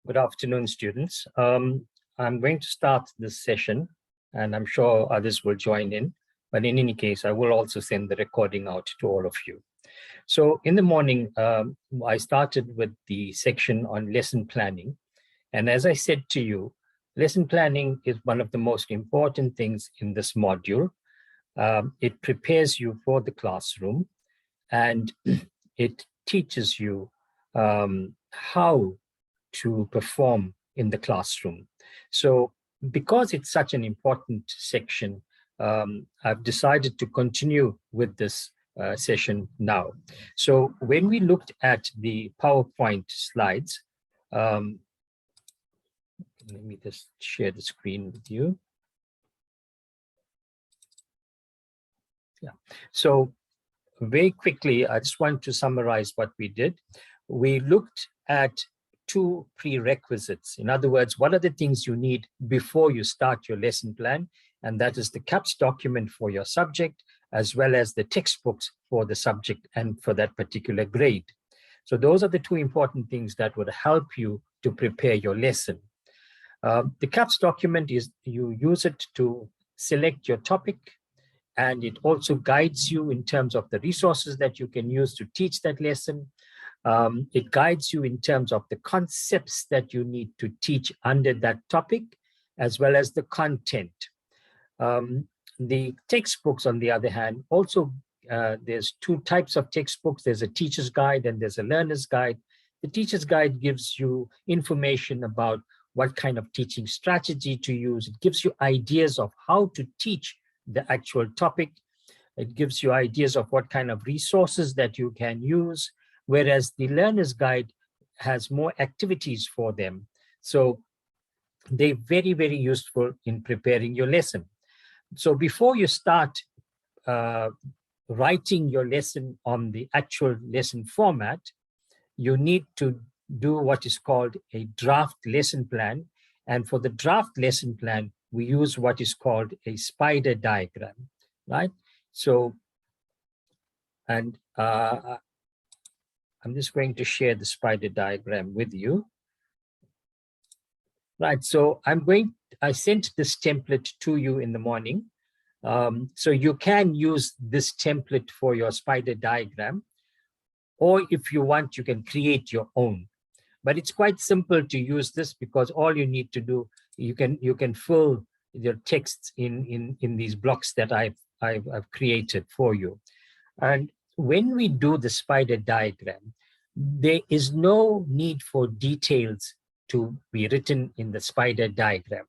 Good afternoon, students. I'm going to start this session, and I'm sure others will join in. But in any case, I will also send the recording out to all of you. So in the morning, I started with the section on lesson planning. And as I said to you, lesson planning is one of the most important things in this module. It prepares you for the classroom, and it teaches you how to perform in the classroom. So because it's such an important section, I've decided to continue with this session now. So when we looked at the PowerPoint slides, let me just share the screen with you. Yeah, so very quickly, I just want to summarize what we did. We looked at two prerequisites. In other words, what are the things you need before you start your lesson plan? And that is the CAPS document for your subject, as well as the textbooks for the subject and for that particular grade. So those are the two important things that would help you to prepare your lesson. The CAPS document is, you use it to select your topic, and it also guides you in terms of the resources that you can use to teach that lesson. It guides you in terms of the concepts that you need to teach under that topic, as well as the content. The textbooks, on the other hand, also there's two types of textbooks. There's a teacher's guide and there's a learner's guide. The teacher's guide gives you information about what kind of teaching strategy to use. It gives you ideas of how to teach the actual topic. It gives you ideas of what kind of resources that you can use, whereas the learner's guide has more activities for them. So they're very, very useful in preparing your lesson. So before you start writing your lesson on the actual lesson format, you need to do what is called a draft lesson plan. And for the draft lesson plan, we use what is called a spider diagram, right? So, and I'm just going to share the spider diagram with you. Right, so I sent this template to you in the morning. So you can use this template for your spider diagram, or if you want, you can create your own. But it's quite simple to use this, because all you need to do, you can fill your texts in these blocks that I've created for you. And when we do the spider diagram, there is no need for details to be written in the spider diagram.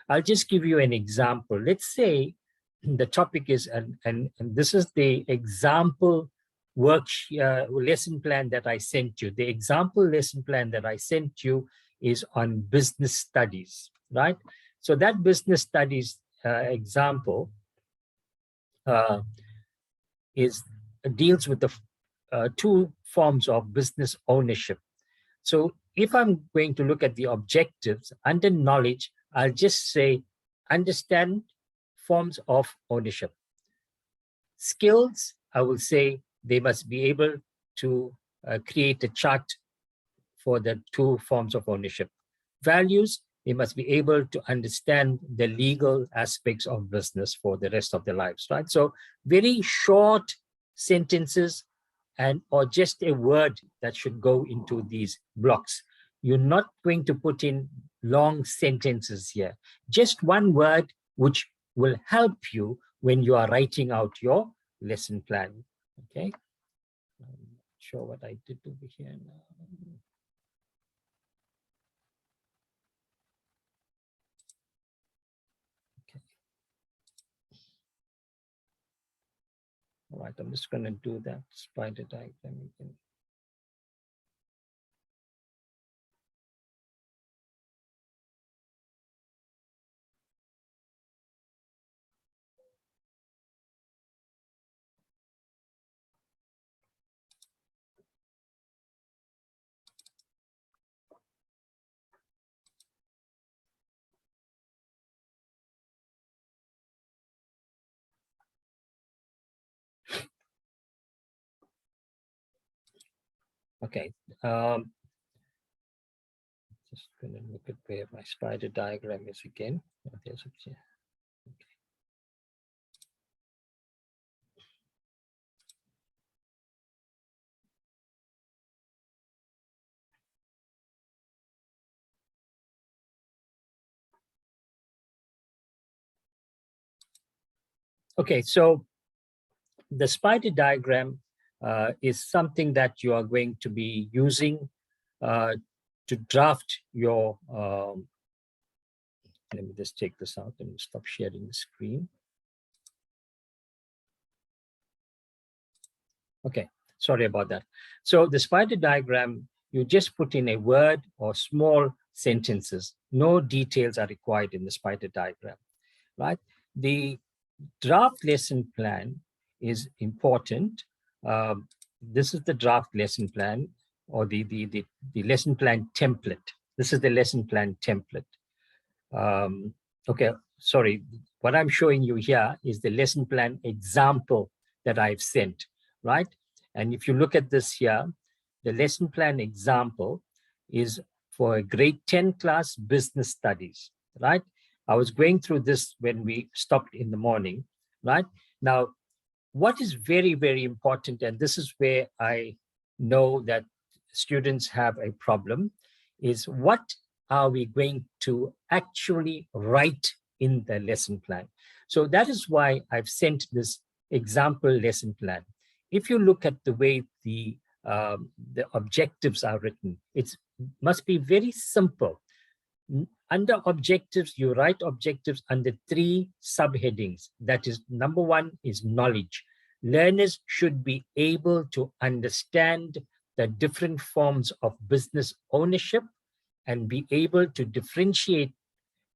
I'll just give you an example. Let's say the topic is, and this is the example lesson plan that I sent you. The example lesson plan that I sent you is on business studies, right? So that business studies example deals with the two forms of business ownership. So if I'm going to look at the objectives under knowledge, I'll just say understand forms of ownership. Skills, I will say they must be able to create a chart for the two forms of ownership. Values, they must be able to understand the legal aspects of business for the rest of their lives, right? So very short sentences, and or just a word that should go into these blocks. You're not going to put in long sentences here. Just one word which will help you when you are writing out your lesson plan. Okay. I'm not sure what I did over here now. Okay. All right, I'm just going to do that spider diagram again. Okay, just just going to look at where my spider diagram is again. Oh, there's a, okay, so the spider diagram is something that you are going to be using to draft your, let me just take this out and stop sharing the screen. Okay, sorry about that. So the spider diagram, you just put in a word or small sentences. No details are required in the spider diagram, right? The draft lesson plan is important. This is the draft lesson plan, or the lesson plan template. This is the lesson plan template. Okay, sorry. What I'm showing you here is the lesson plan example that I've sent, right? And if you look at this here, the lesson plan example is for a grade 10 class business studies, right? I was going through this when we stopped in the morning, right? Now, what is very, very important, and this is where I know that students have a problem, is what are we going to actually write in the lesson plan? So that is why I've sent this example lesson plan. If you look at the way the objectives are written, it must be very simple. Under objectives, you write objectives under 3 subheadings. That is, number 1 is knowledge. Learners should be able to understand the different forms of business ownership and be able to differentiate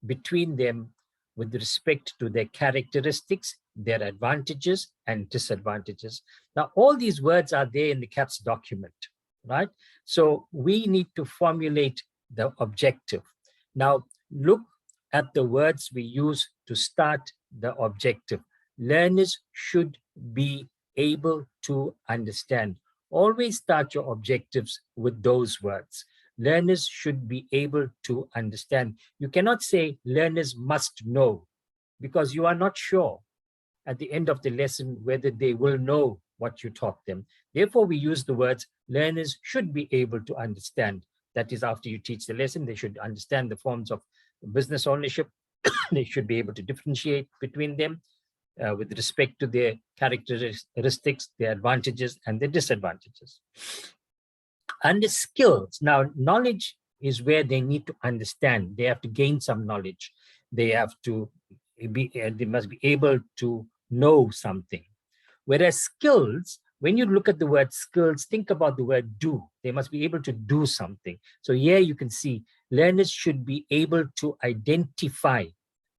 between them with respect to their characteristics, their advantages and disadvantages. Now, all these words are there in the CAPS document, right? So we need to formulate the objective. Now, look at the words we use to start the objective. Learners should be able to understand. Always start your objectives with those words. Learners should be able to understand. You cannot say learners must know, because you are not sure at the end of the lesson whether they will know what you taught them. Therefore, we use the words learners should be able to understand. That is, after you teach the lesson, they should understand the forms of business ownership. They should be able to differentiate between them with respect to their characteristics, their advantages, and their disadvantages. Under skills, now knowledge is where they need to understand. They have to gain some knowledge. They have to be, they must be able to know something. Whereas skills, when you look at the word skills, think about the word do. They must be able to do something. So here you can see learners should be able to identify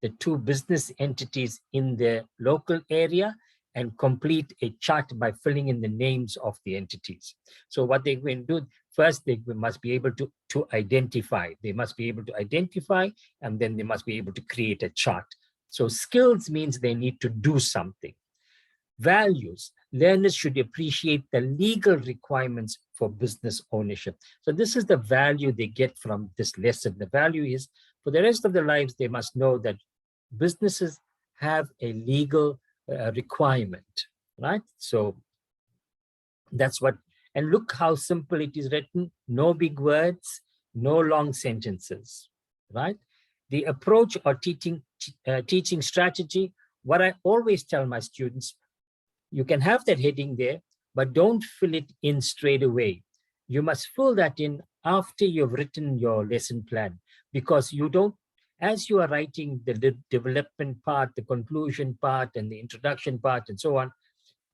the 2 business entities in their local area and complete a chart by filling in the names of the entities. So what they're going to do, first they must be able to identify. They must be able to identify, and then they must be able to create a chart. So skills means they need to do something. Values, learners should appreciate the legal requirements for business ownership. So this is the value they get from this lesson. The value is, for the rest of their lives, they must know that businesses have a legal requirement, right? So that's what, and look how simple it is written. No big words, no long sentences, right? The approach or teaching strategy, what I always tell my students, you can have that heading there, but don't fill it in straight away. You must fill that in after you've written your lesson plan, because you don't, as you are writing the development part, the conclusion part, and the introduction part, and so on,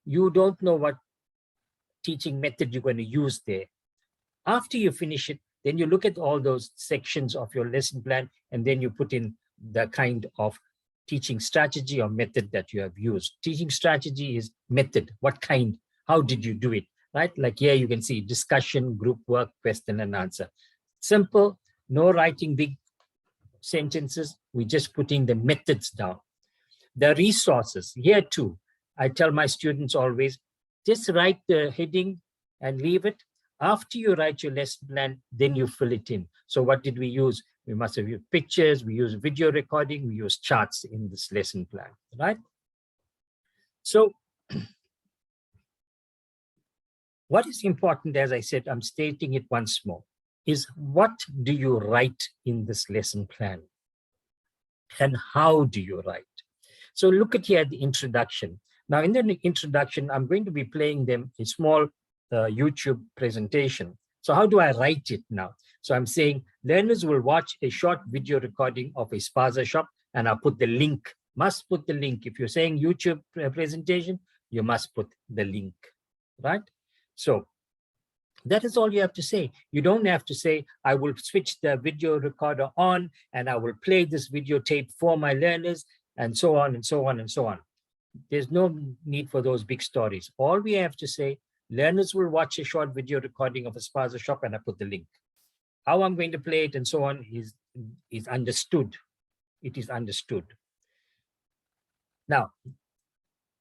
you don't know what teaching method you're going to use there. After you finish it, then you look at all those sections of your lesson plan, and then you put in the kind of teaching strategy or method that you have used. Teaching strategy is method. What kind? How did you do it? Right? Like here you can see discussion, group work, question and answer. Simple, no writing big sentences. We're just putting the methods down. The resources, here too, I tell my students always, just write the heading and leave it. After you write your lesson plan, then you fill it in. So what did we use? We must have used pictures, we use video recording, we use charts in this lesson plan, right? So what is important, as I said, I'm stating it once more, is what do you write in this lesson plan? And how do you write? So look at here the introduction. Now in the introduction, I'm going to be playing them a small YouTube presentation. So how do I write it now? So I'm saying learners will watch a short video recording of a spaza shop, and I'll put the link, must put the link. If you're saying YouTube presentation, you must put the link, right? So that is all you have to say. You don't have to say, I will switch the video recorder on and I will play this videotape for my learners, and so on and so on and so on. There's no need for those big stories. All we have to say, learners will watch a short video recording of a spaza shop, and I put the link. How I'm going to play it and so on is understood. It is understood. Now,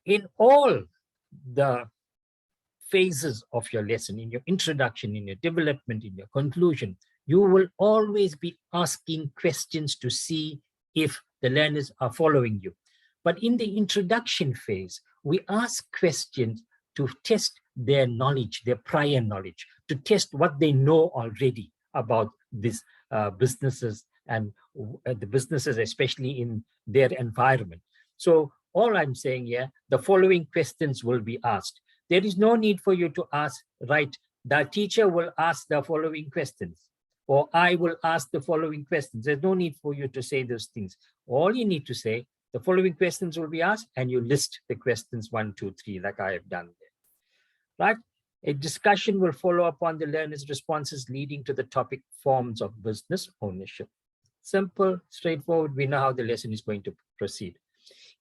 in all the phases of your lesson, in your introduction, in your development, in your conclusion, you will always be asking questions to see if the learners are following you. But in the introduction phase, we ask questions to test their knowledge, their prior knowledge, to test what they know already about these businesses, and the businesses, especially in their environment. So all I'm saying here, the following questions will be asked. There is no need for you to ask, right, the teacher will ask the following questions, or I will ask the following questions. There's no need for you to say those things. All you need to say, the following questions will be asked, and you list the questions 1, 2, 3, like I have done there, right? A discussion will follow upon the learner's responses leading to the topic forms of business ownership. Simple, straightforward, we know how the lesson is going to proceed.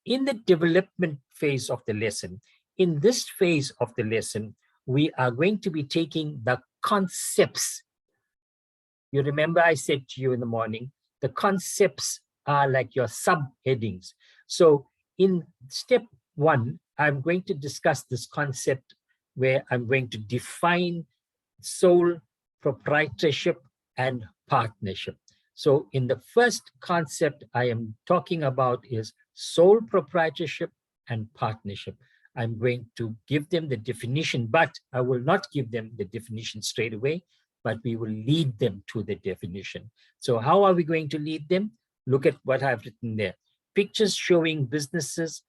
In the development phase of the lesson, in this phase of the lesson, we are going to be taking the concepts. You remember I said to you in the morning, the concepts are like your subheadings. So in step 1, I'm going to discuss this concept where I'm going to define sole proprietorship and partnership. So in the first concept I am talking about is sole proprietorship and partnership. I'm going to give them the definition, but I will not give them the definition straight away, but we will lead them to the definition. So how are we going to lead them? Look at what I've written there. Pictures showing businesses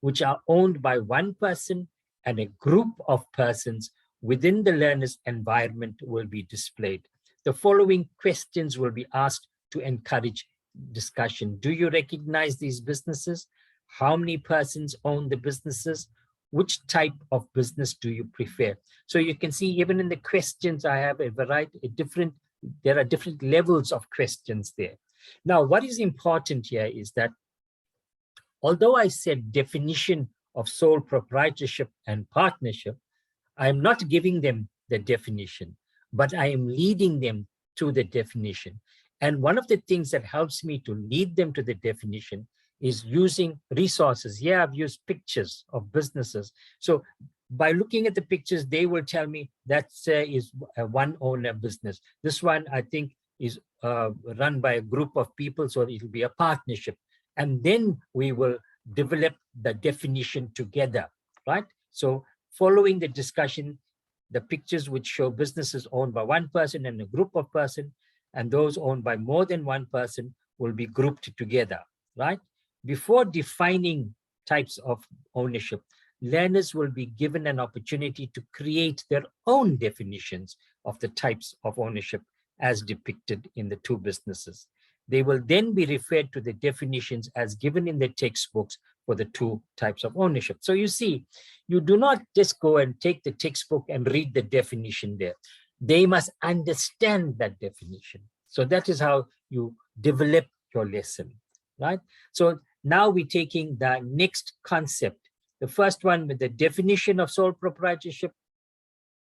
which are owned by one person and a group of persons within the learner's environment will be displayed. The following questions will be asked to encourage discussion. Do you recognize these businesses? How many persons own the businesses? Which type of business do you prefer? So you can see even in the questions I have a variety of there are different levels of questions there. Now, what is important here is that although I said definition of sole proprietorship and partnership, I am not giving them the definition, but I am leading them to the definition. And one of the things that helps me to lead them to the definition is using resources. Here I've used pictures of businesses. So by looking at the pictures, they will tell me that is a one owner business. This one I think is run by a group of people, so it will be a partnership. And then we will develop the definition together, right? So following the discussion, the pictures which show businesses owned by one person and a group of persons, and those owned by more than one person will be grouped together, right? Before defining types of ownership, learners will be given an opportunity to create their own definitions of the types of ownership as depicted in the two businesses. They will then be referred to the definitions as given in the textbooks for the two types of ownership. So you see, you do not just go and take the textbook and read the definition there. They must understand that definition. So that is how you develop your lesson, right? So now we're taking the next concept. The first one with the definition of sole proprietorship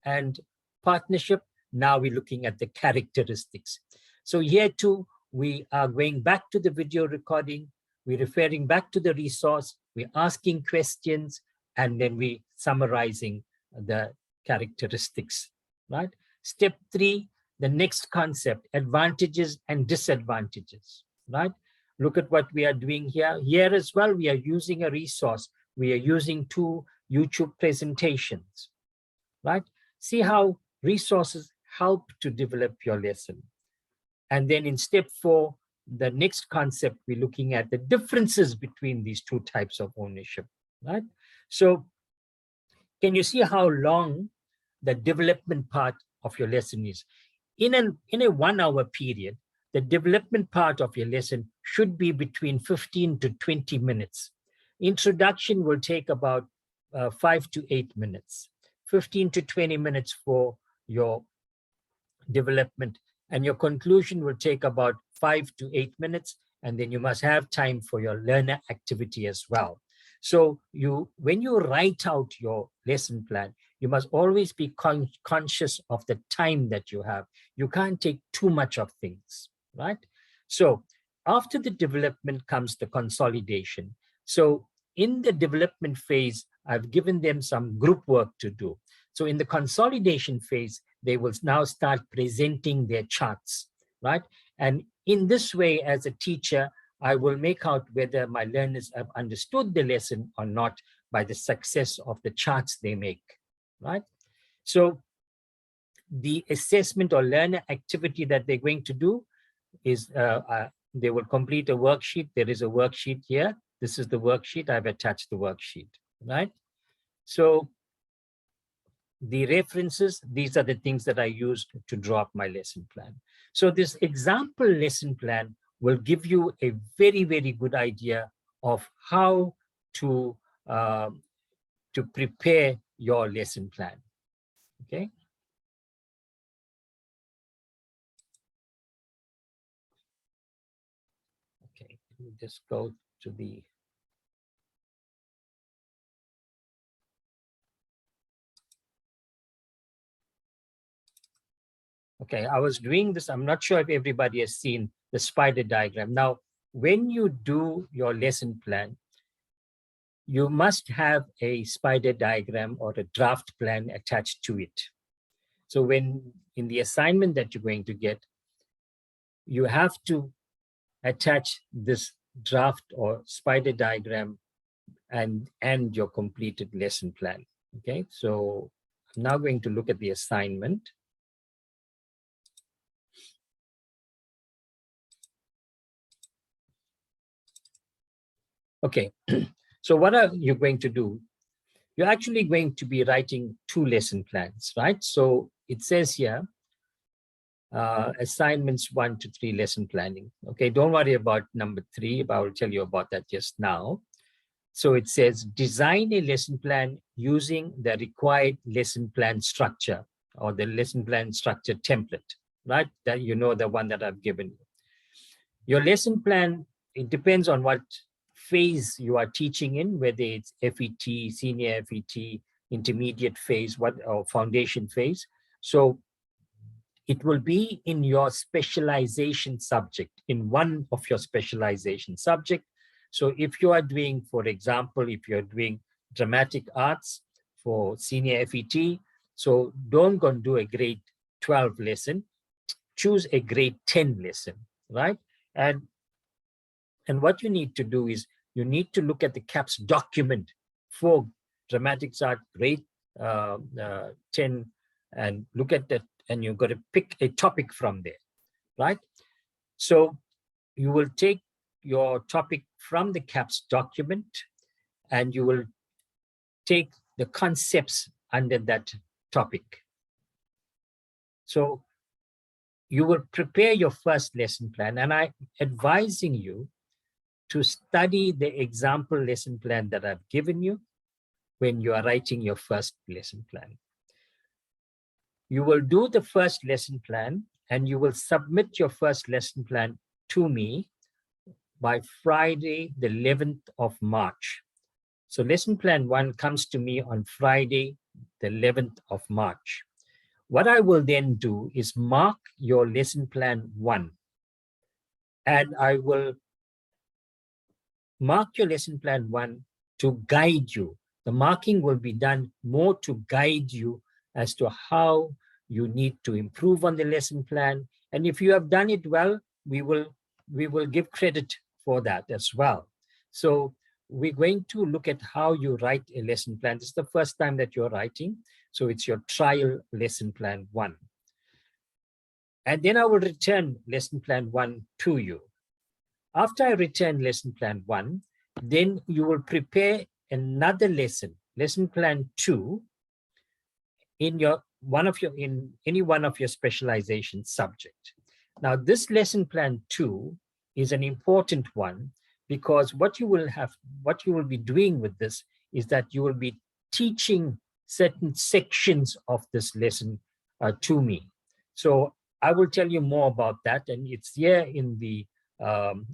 and partnership. Now we're looking at the characteristics. So here too, we are going back to the video recording. We're referring back to the resource. We're asking questions, and then we're summarizing the characteristics, right? Step 3, the next concept, advantages and disadvantages, right? Look at what we are doing here. Here as well, we are using a resource. We are using 2 YouTube presentations, right? See how resources help to develop your lesson. And then in step 4, the next concept, we're looking at the differences between these 2 types of ownership, right? So can you see how long the development part of your lesson is? In a 1 hour period, the development part of your lesson should be between 15 to 20 minutes. Introduction will take about 5 to 8 minutes, 15 to 20 minutes for your development, and your conclusion will take about 5 to 8 minutes, and then you must have time for your learner activity as well. So when you write out your lesson plan, you must always be conscious of the time that you have. You can't take too much of things, right? So after the development comes the consolidation. So in the development phase, I've given them some group work to do. So in the consolidation phase, they will now start presenting their charts, right? And in this way, as a teacher, I will make out whether my learners have understood the lesson or not by the success of the charts they make, right? So the assessment or learner activity that they're going to do is they will complete a worksheet. There is a worksheet here. This is the worksheet. I've attached the worksheet, right? So the references, these are the things that I used to draw up my lesson plan. So this example lesson plan will give you a very, very good idea of how to prepare your lesson plan, okay? Okay, let me just go to the okay, I was doing this. I'm not sure if everybody has seen the spider diagram. Now, when you do your lesson plan, you must have a spider diagram or a draft plan attached to it. So when in the assignment that you're going to get, you have to attach this draft or spider diagram and your completed lesson plan. Okay, so I'm now going to look at the assignment. Okay, so what are you going to do? You're actually going to be writing 2 lesson plans, right? So it says here, assignments 1 to 3 lesson planning. Okay, don't worry about number 3, but I will tell you about that just now. So it says, design a lesson plan using the required lesson plan structure or the lesson plan structure template, right? That you know, the one that I've given you. Your lesson plan, it depends on what phase you are teaching in, whether it's FET, senior FET, intermediate phase, or foundation phase. So it will be in your specialization subject, in one of your specialization subject. So if you are doing, for example, if you're doing dramatic arts for senior FET, so don't go and do a grade 12 lesson, choose a grade 10 lesson, right? And what you need to do is you need to look at the CAPS document for dramatics art grade 10 and look at that, and you've got to pick a topic from there, right? So you will take your topic from the CAPS document and you will take the concepts under that topic. So you will prepare your first lesson plan, and I'm advising you to study the example lesson plan that I've given you when you are writing your first lesson plan. You will do the first lesson plan and you will submit your first lesson plan to me by Friday, the 11th of March. So lesson plan 1 comes to me on Friday, the 11th of March. What I will then do is mark your lesson plan 1, and I will mark your lesson plan 1 to guide you. The marking will be done more to guide you as to how you need to improve on the lesson plan. And if you have done it well, we will give credit for that as well. So we're going to look at how you write a lesson plan. This is the first time that you're writing. So it's your trial lesson plan 1. And then I will return lesson plan 1 to you. After I return lesson plan 1, then you will prepare another lesson plan 2, in any one of your specialization subject. Now, this lesson plan 2 is an important one, because what you will be doing with this is that you will be teaching certain sections of this lesson to me. So I will tell you more about that, and it's here in the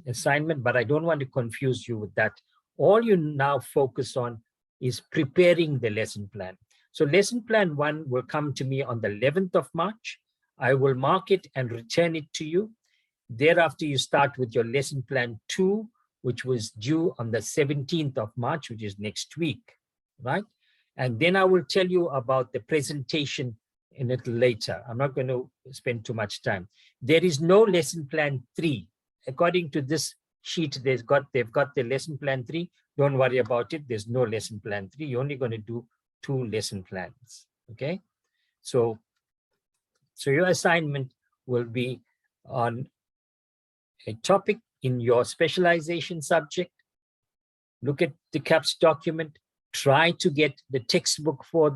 assignment, but I don't want to confuse you with that. All you now focus on is preparing the lesson plan. So lesson plan 1 will come to me on the 11th of March. I will mark it and return it to you. Thereafter, you start with your lesson plan 2, which was due on the 17th of March, which is next week, right? And then I will tell you about the presentation a little later. I'm not going to spend too much time. There is no lesson plan 3. According to this sheet, they've got the lesson plan 3. Don't worry about it. There's no lesson plan 3. You're only going to do 2 lesson plans, okay? So your assignment will be on a topic in your specialization subject. Look at the CAPS document. Try to get the textbook for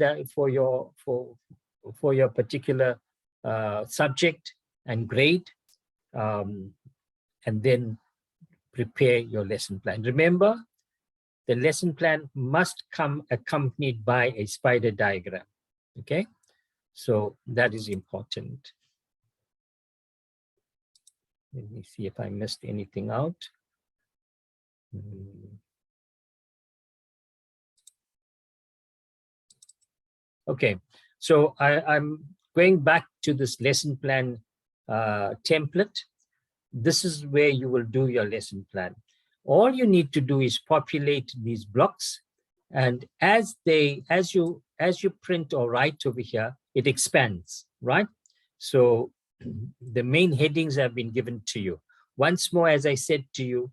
your particular subject and grade, and then prepare your lesson plan. Remember, the lesson plan must come accompanied by a spider diagram, okay? So that is important. Let me see if I missed anything out. Okay, so I'm going back to this lesson plan template. This is where you will do your lesson plan. All you need to do is populate these blocks, and as you print or write over here, it expands, right? So the main headings have been given to you. Once more, as I said to you,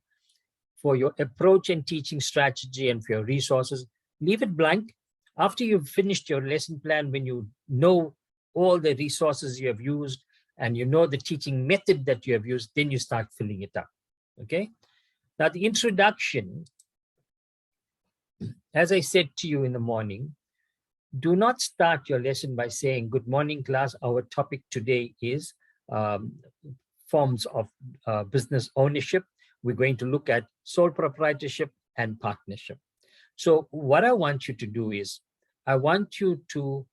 for your approach and teaching strategy and for your resources, leave it blank. After you've finished your lesson plan, when you know all the resources you have used and you know the teaching method that you have used, then you start filling it up, okay? Now, the introduction, as I said to you in the morning, do not start your lesson by saying, good morning, class. Our topic today is forms of business ownership. We're going to look at sole proprietorship and partnership. So what I want you to do is, I want you to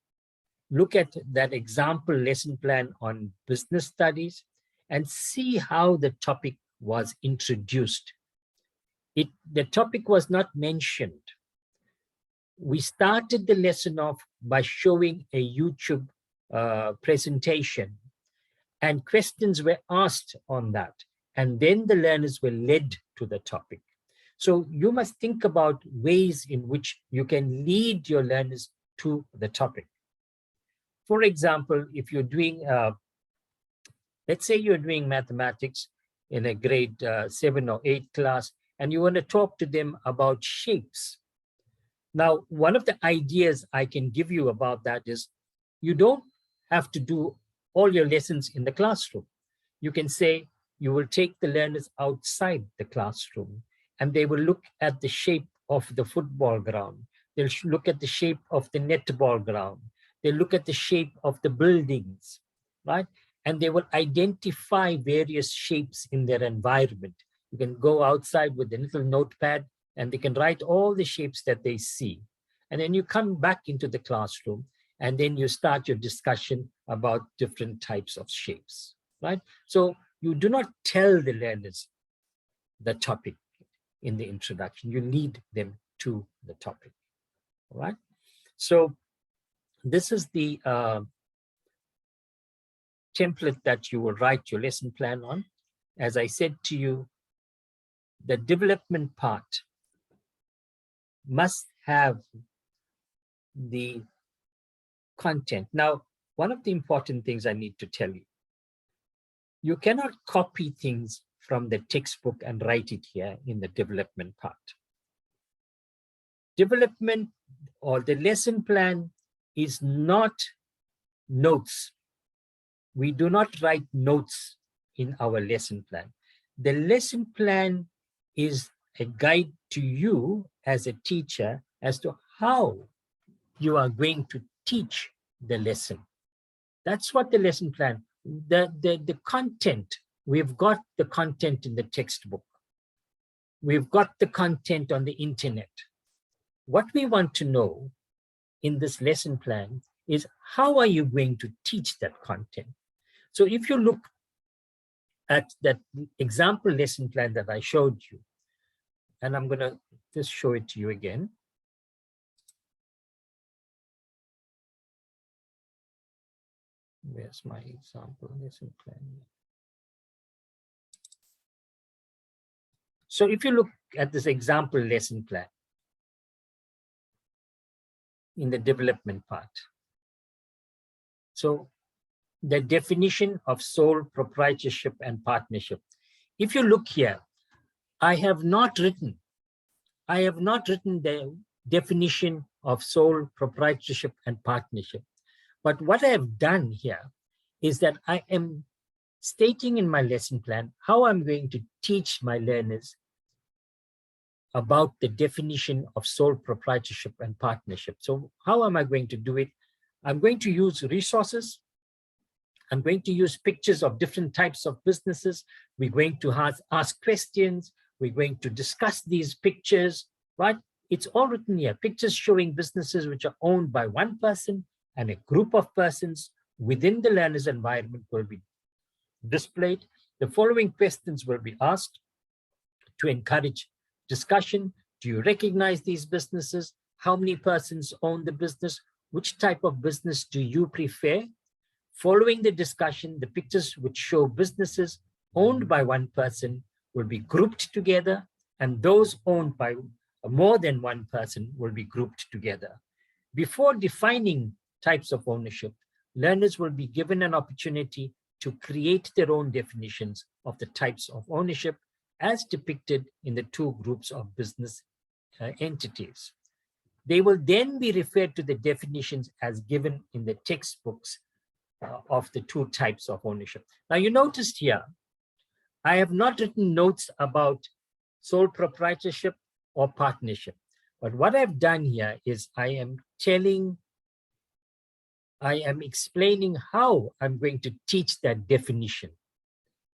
look at that example lesson plan on business studies and see how the topic was introduced. The topic was not mentioned. We started the lesson off by showing a YouTube presentation, and questions were asked on that. And then the learners were led to the topic. So you must think about ways in which you can lead your learners to the topic. For example, if you're doing, let's say you're doing mathematics in a grade 7 or 8 class, and you want to talk to them about shapes. Now, one of the ideas I can give you about that is, you don't have to do all your lessons in the classroom. You can say you will take the learners outside the classroom, and they will look at the shape of the football ground. They'll look at the shape of the netball ground. They'll look at the shape of the buildings, right? And they will identify various shapes in their environment. You can go outside with a little notepad and they can write all the shapes that they see. And then you come back into the classroom and then you start your discussion about different types of shapes, right? So you do not tell the learners the topic in the introduction. You lead them to the topic, all right? So this is the template that you will write your lesson plan on. As I said to you, the development part must have the content. Now, one of the important things I need to tell you, you cannot copy things from the textbook and write it here in the development part. Development or the lesson plan is not notes. We do not write notes in our lesson plan. The lesson plan is a guide to you as a teacher as to how you are going to teach the lesson. That's what the lesson plan, the content, we've got the content in the textbook. We've got the content on the internet. What we want to know in this lesson plan is how are you going to teach that content? So if you look at that example lesson plan that I showed you, and I'm going to just show it to you again. Where's my example lesson plan? So if you look at this example lesson plan in the development part, so the definition of sole proprietorship and partnership. If you look here, I have not written the definition of sole proprietorship and partnership. But what I have done here is that I am stating in my lesson plan how I'm going to teach my learners about the definition of sole proprietorship and partnership. So how am I going to do it? I'm going to use resources. I'm going to use pictures of different types of businesses. We're going to ask questions. We're going to discuss these pictures, right? It's all written here. Pictures showing businesses which are owned by one person and a group of persons within the learner's environment will be displayed. The following questions will be asked to encourage discussion. Do you recognize these businesses? How many persons own the business? Which type of business do you prefer? Following the discussion, the pictures which show businesses owned by one person will be grouped together, and those owned by more than one person will be grouped together. Before defining types of ownership, learners will be given an opportunity to create their own definitions of the types of ownership as depicted in the two groups of business entities. They will then be referred to the definitions as given in the textbooks of the two types of ownership. Now you noticed here, I have not written notes about sole proprietorship or partnership. But what I've done here is I am explaining how I'm going to teach that definition,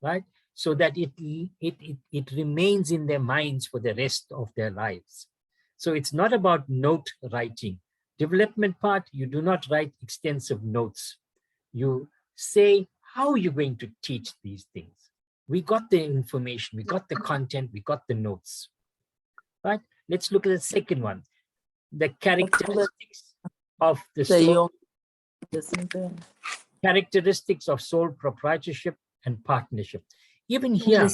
right? So that it remains in their minds for the rest of their lives. So it's not about note writing. Development part, you do not write extensive notes. You say how you're going to teach these things. We got the information, we got the content, we got the notes, right? Let's look at the second one. The characteristics of the characteristics of sole proprietorship and partnership. Even here,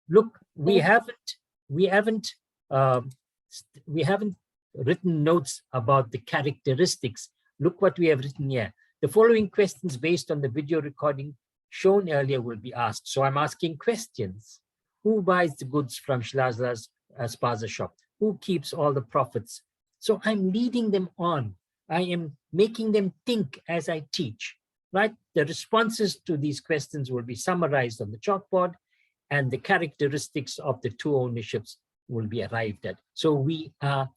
look, we haven't written notes about the characteristics. Look what we have written here. The following questions based on the video recording shown earlier will be asked. So I'm asking questions. Who buys the goods from Shlaza's Spaza shop? Who keeps all the profits? So I'm leading them on. I am making them think as I teach, right? The responses to these questions will be summarized on the chalkboard, and the characteristics of the two ownerships will be arrived at. So we are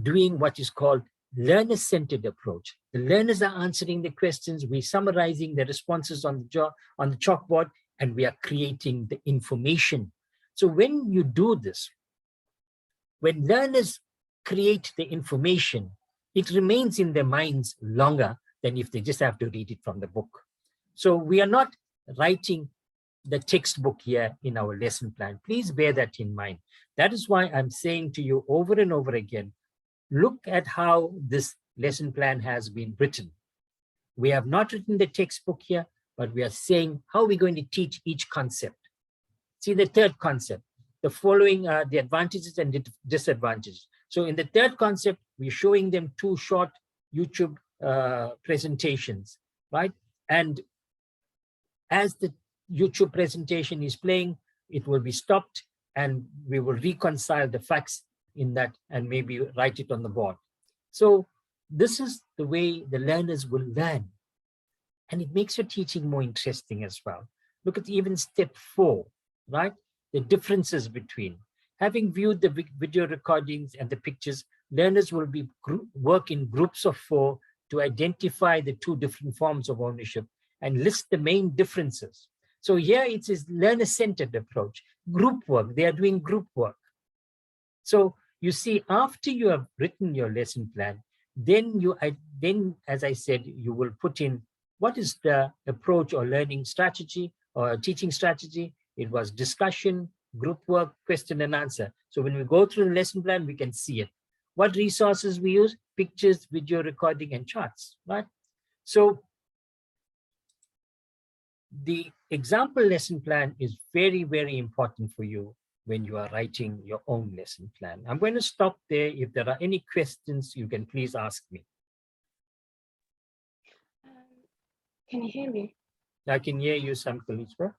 doing what is called learner-centered approach. The learners are answering the questions, we're summarizing the responses on the chalkboard, and we are creating the information. So when you do this, when learners create the information, it remains in their minds longer than if they just have to read it from the book. So we are not writing the textbook here in our lesson plan. Please bear that in mind. That is why I'm saying to you over and over again, look at how this lesson plan has been written. We have not written the textbook here, but we are saying how we're going to teach each concept. See the third concept, the following the advantages and disadvantages. So in the third concept, we're showing them two short YouTube presentations, right? And as the YouTube presentation is playing, it will be stopped and we will reconcile the facts in that and maybe write it on the board. So this is the way the learners will learn. And it makes your teaching more interesting as well. Look at even step 4, right? The differences between. Having viewed the video recordings and the pictures, learners will be work in groups of 4 to identify the 2 different forms of ownership and list the main differences. So here it is learner-centered approach, group work. They are doing group work. So you see, after you have written your lesson plan, then as I said, you will put in what is the approach or learning strategy or teaching strategy. It was discussion, group work, question and answer. So when we go through the lesson plan, we can see it. What resources we use? Pictures, video recording, and charts, right? So the example lesson plan is very, very important for you when you are writing your own lesson plan. I'm going to stop there. If there are any questions, you can please ask me. Can you hear me? I can hear you, Sam Kaliswa.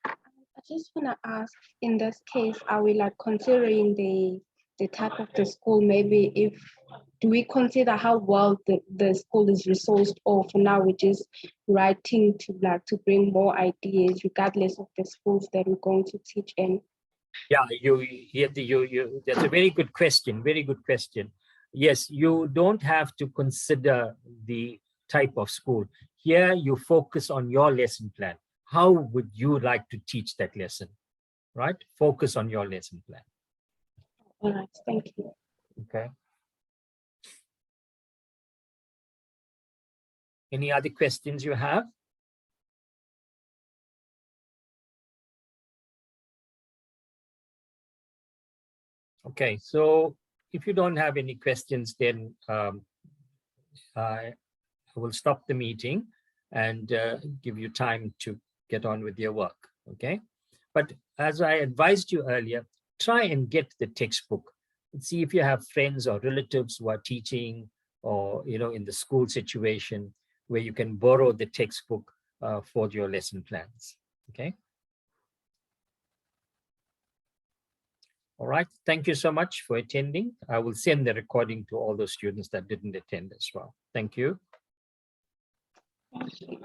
I just want to ask, in this case, are we like considering the type of the school? Maybe do we consider how well the school is resourced, or for now we're just writing to bring more ideas regardless of the schools that we're going to teach in? Yeah, that's a very good question. Very good question. Yes, you don't have to consider the type of school. Here you focus on your lesson plan. How would you like to teach that lesson, right? Focus on your lesson plan. All right, thank you. Okay. Any other questions you have? Okay, so if you don't have any questions, then I will stop the meeting and give you time to get on with your work, okay? But as I advised you earlier, try and get the textbook. See if you have friends or relatives who are teaching or, in the school situation where you can borrow the textbook for your lesson plans, okay? All right, thank you so much for attending. I will send the recording to all those students that didn't attend as well. Thank you. Thank you.